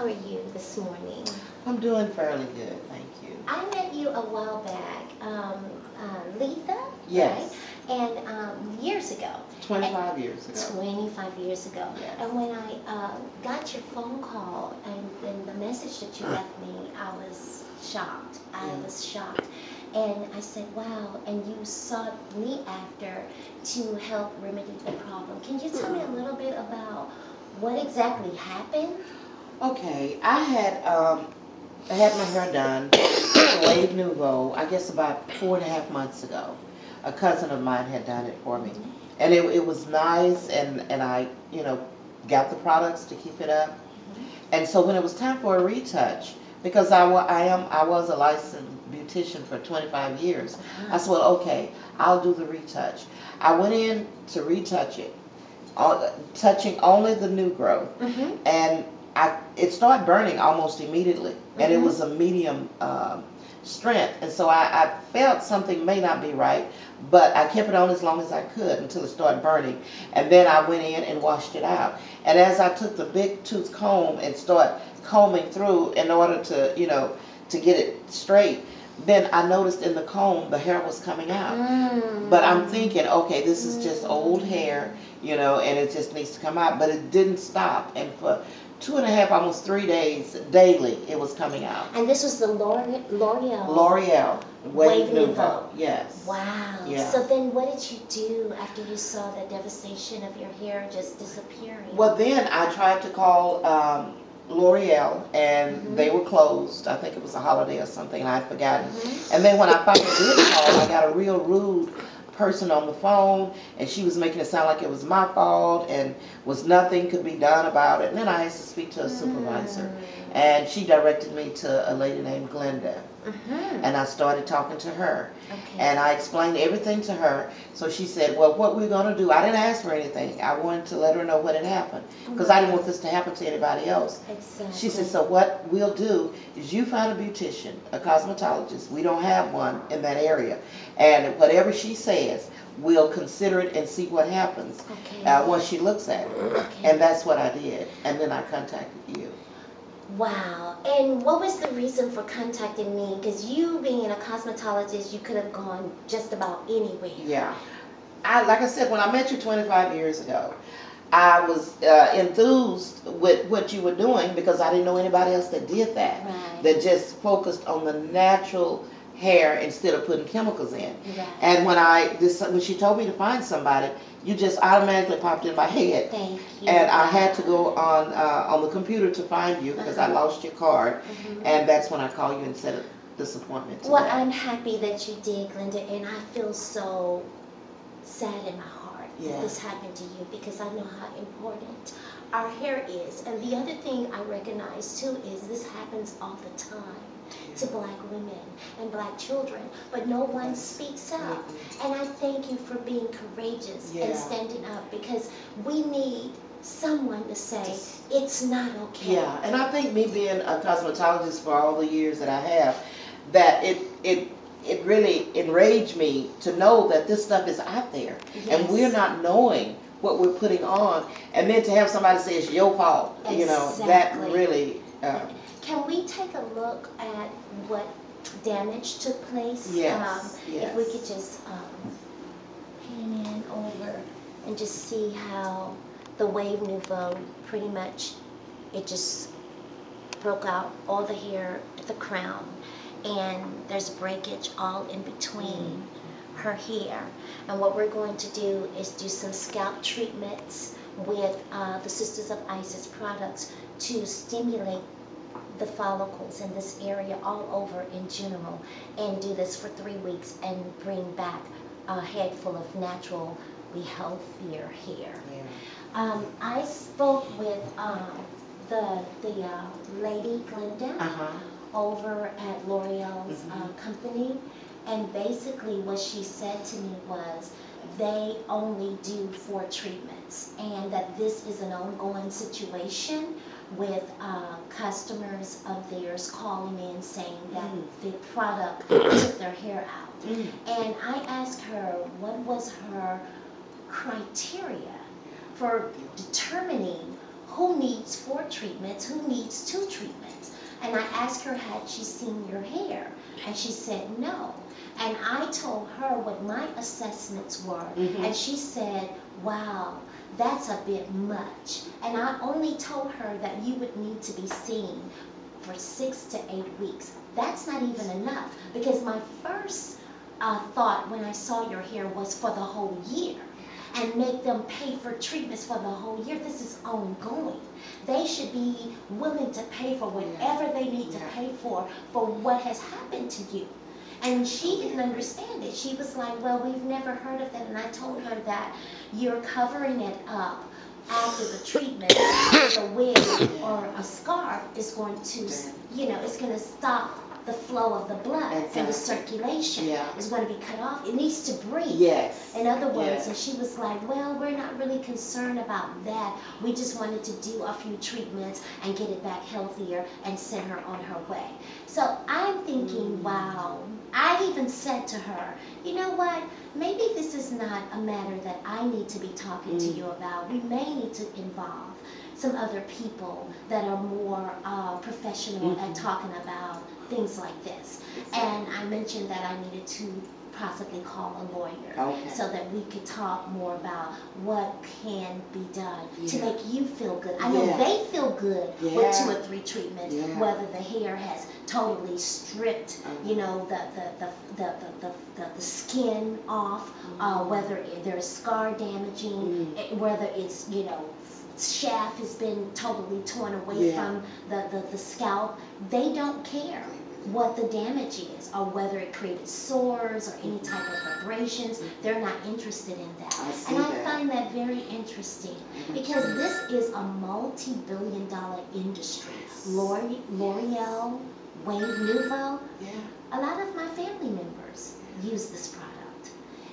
How are you this morning? I'm doing fairly good, thank you. I met you a while back, Letha, right? Yes, And years ago. 25 years ago. 25 years ago. Yes. And when I got your phone call and the message that you left me, I was shocked. I was shocked. And I said, wow, and you sought me after to help remedy the problem. Can you tell me a little bit about what exactly happened? Okay, I had my hair done, Wave Nouveau, I guess about 4.5 months ago. A cousin of mine had done it for me. And it was nice, and I, got the products to keep it up. And so when it was time for a retouch, because I was a licensed beautician for 25 years, I said, well, okay, I'll do the retouch. I went in to retouch it, touching only the new growth, and it started burning almost immediately, and it was a medium strength, and so I felt something may not be right, but I kept it on as long as I could until it started burning, and then I went in and washed it out. And as I took the big tooth comb and started combing through in order to get it straight, then I noticed in the comb the hair was coming out. But I'm thinking, okay, this is just old hair, and it just needs to come out. But it didn't stop. And for 2.5, almost 3 days, daily, it was coming out. And this was the L'Oreal L'Oreal Wave Wave Nouveau. Nouveau, yes. Wow. Yeah. So then what did you do after you saw the devastation of your hair just disappearing? Well, then I tried to call L'Oreal, and they were closed. I think it was a holiday or something, and I'd forgotten. And then when I finally did call, I got a real rude person on the phone, and she was making it sound like it was my fault and was nothing could be done about it. And then I asked to speak to a supervisor, and she directed me to a lady named Glenda. And I started talking to her, and I explained everything to her. So she said, well, what we're going to do, I didn't ask for anything. I wanted to let her know what had happened, because I didn't want this to happen to anybody else. Exactly. She said, so what we'll do is you find a beautician, a cosmetologist. We don't have one in that area. And whatever she says, we'll consider it and see what happens once she looks at it. And that's what I did. And then I contacted you. Wow. And what was the reason for contacting me? Because you being a cosmetologist, you could have gone just about anywhere. Yeah. Like I said, when I met you 25 years ago, I was enthused with what you were doing, because I didn't know anybody else that did that. Right. That just focused on the natural hair instead of putting chemicals in. Right. And when she told me to find somebody, you just automatically popped in my head. Thank you. And I had to go on the computer to find you, because I lost your card, and that's when I called you and set this appointment today. Well, I'm happy that you did, Glenda, and I feel so sad in my heart that this happened to you, because I know how important our hair is. And the other thing I recognize too is this happens all the time to black women and black children, but no one speaks up. And I thank you for being courageous and standing up, because we need someone to say it's not okay. Yeah, and I think me being a cosmetologist for all the years that I have, that it really enraged me to know that this stuff is out there, and we're not knowing what we're putting on, and then to have somebody say it's your fault, that really. Can we take a look at what damage took place? Yes. If we could just pan in over and just see how the Wave Nouveau pretty much, it just broke out all the hair at the crown, and there's breakage all in between her hair. And what we're going to do is do some scalp treatments with the Sisters of Isis products to stimulate the follicles in this area all over in general, and do this for 3 weeks and bring back a head full of naturally healthier hair. I spoke with the lady Glenda over at L'Oreal's company, and basically what she said to me was they only do 4 treatments, and that this is an ongoing situation with customers of theirs calling in saying that the product took their hair out. And I asked her what was her criteria for determining who needs 4 treatments, who needs 2 treatments. And I asked her, had she seen your hair? And she said no. And I told her what my assessments were, and she said, wow, that's a bit much. And I only told her that you would need to be seen for 6 to 8 weeks. That's not even enough, because my first thought when I saw your hair was for the whole year, and make them pay for treatments for the whole year. This is ongoing. They should be willing to pay for whatever they need to pay for what has happened to you. And she didn't understand it. She was like, well, we've never heard of that. And I told her that you're covering it up after the treatment with a wig or a scarf is going to, it's going to stop the flow of the blood and the circulation is going to be cut off. It needs to breathe. Yes. In other words, and she was like, well, we're not really concerned about that. We just wanted to do a few treatments and get it back healthier and send her on her way. So I'm thinking, wow. I even said to her, you know what? Maybe this is not a matter that I need to be talking to you about. We may need to involve some other people that are more professional at talking about things like this. And I mentioned that I needed to possibly call a lawyer so that we could talk more about what can be done to make you feel good. I know they feel good with 2 or 3 treatments, whether the hair has totally stripped, the skin off, whether there's scar damaging, whether it's, shaft has been totally torn away from the scalp. They don't care what the damage is or whether it created sores or any type of abrasions. They're not interested in that. I find that very interesting because this is a multi-billion-dollar industry. Loreal Wave Nouveau, a lot of my family members use this product.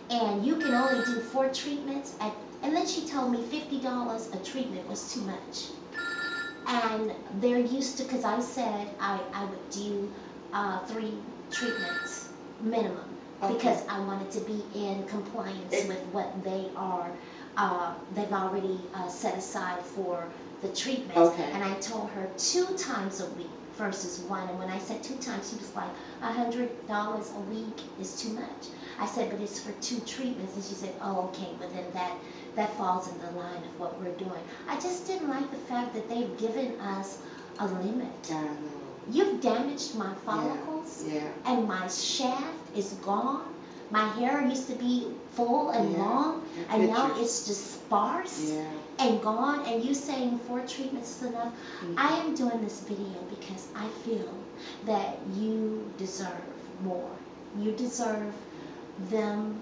And you can only do 4 treatments and then she told me $50 a treatment was too much. And they're used to, because I said I would do 3 treatments minimum because I wanted to be in compliance with what they are, they've already set aside for the treatments. And I told her 2 times a week versus 1. And when I said 2 times, she was like, $100 a week is too much. I said, but it's for 2 treatments. And she said, oh, okay, but then that falls in the line of what we're doing. I just didn't like the fact that they've given us a limit. You've damaged my follicles, and my shaft is gone. My hair used to be full and long, and now it's just sparse and gone. And you saying 4 treatments is enough? I am doing this video because I feel that you deserve more. You deserve them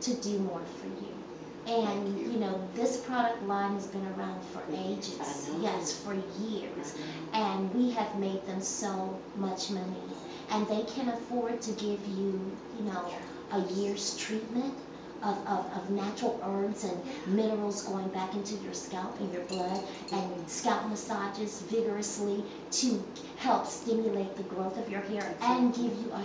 to do more for you. And, this product line has been around for ages. Yes, for years. And we have made them so much money. And they can afford to give you, a year's treatment of natural herbs and minerals going back into your scalp and your blood, and scalp massages vigorously to help stimulate the growth of your hair and give you a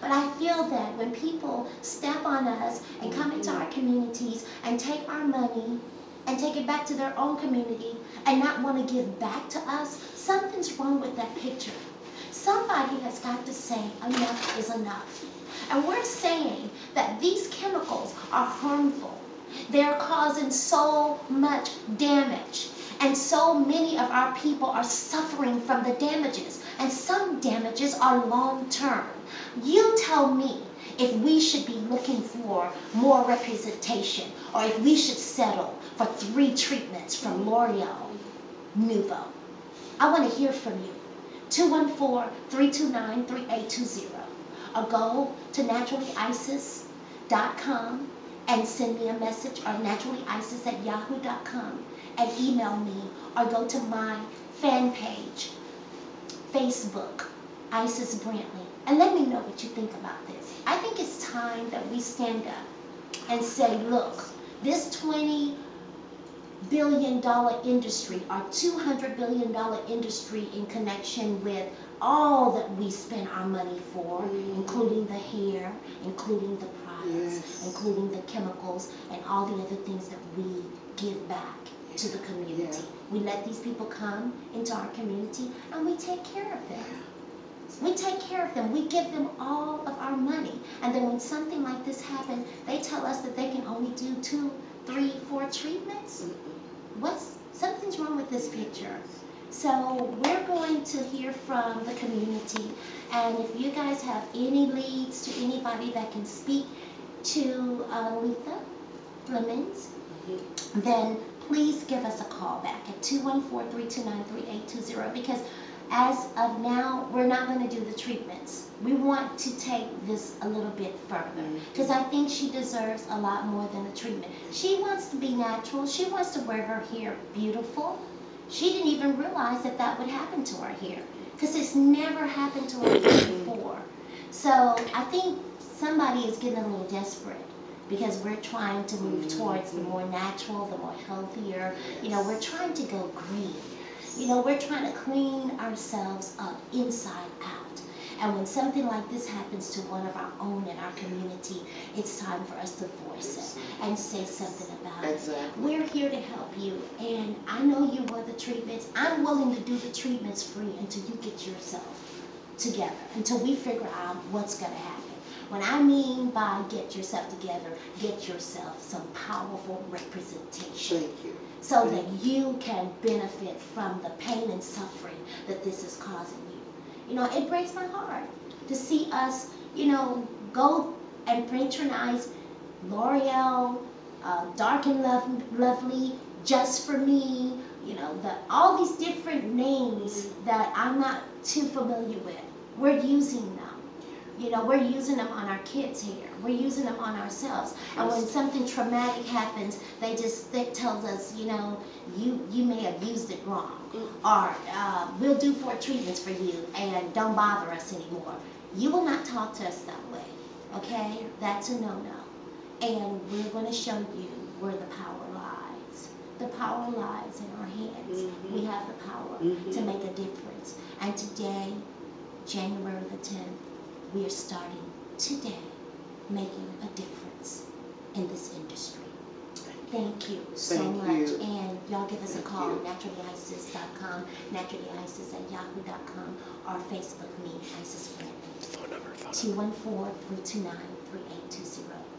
But I feel that when people step on us and come into our communities and take our money and take it back to their own community and not want to give back to us, something's wrong with that picture. Somebody has got to say enough is enough. And we're saying that these chemicals are harmful. They're causing so much damage. And so many of our people are suffering from the damages. And some damages are long-term. You tell me if we should be looking for more representation or if we should settle for 3 treatments from Loreal Nouveau. I want to hear from you. 214-329-3820. Or go to naturallyisis.com and send me a message, or naturallyisis@yahoo.com, and email me, or go to my fan page, Facebook, Isis Brantley. And let me know what you think about this. I think it's time that we stand up and say, look, this $20 billion industry, our $200 billion industry in connection with all that we spend our money for, including the hair, including the products, including the chemicals, and all the other things that we give back to the community. We let these people come into our community and we take care of them. We take care of them. We give them all of our money. And then when something like this happens, they tell us that they can only do 2, 3, 4 treatments. Something's wrong with this picture. So we're going to hear from the community. And if you guys have any leads to anybody that can speak to Letha Lemons, then please give us a call back at 214-329-3820, because as of now, we're not going to do the treatments. We want to take this a little bit further, because I think she deserves a lot more than a treatment. She wants to be natural. She wants to wear her hair beautiful. She didn't even realize that that would happen to her hair, because it's never happened to her before. So I think somebody is getting a little desperate, because we're trying to move towards the more natural, the more healthier. You know, we're trying to go green. You know, we're trying to clean ourselves up inside out. And when something like this happens to one of our own in our community, it's time for us to voice it and say something about it. We're here to help you. And I know you want the treatments. I'm willing to do the treatments free until you get yourself together, until we figure out what's going to happen. When I mean by get yourself together, get yourself some powerful representation. Thank you. So that you can benefit from the pain and suffering that this is causing you. You know, it breaks my heart to see us, you know, go and patronize L'Oreal, Dark and Lovely, Just for Me, you know, all these different names that I'm not too familiar with. We're using them. You know, we're using them on our kids' hair. We're using them on ourselves. And when something traumatic happens, they tell us, you know, you may have used it wrong. Or we'll do 4 treatments for you and don't bother us anymore. You will not talk to us that way, okay? That's a no-no. And we're going to show you where the power lies. The power lies in our hands. We have the power to make a difference. And today, January the 10th, we are starting today making a difference in this industry. Thank you so much. And y'all give us a call, naturallyisis.com, naturallyisis@yahoo.com, or Facebook me, Isis Brantley. Phone number. 214-329-3820.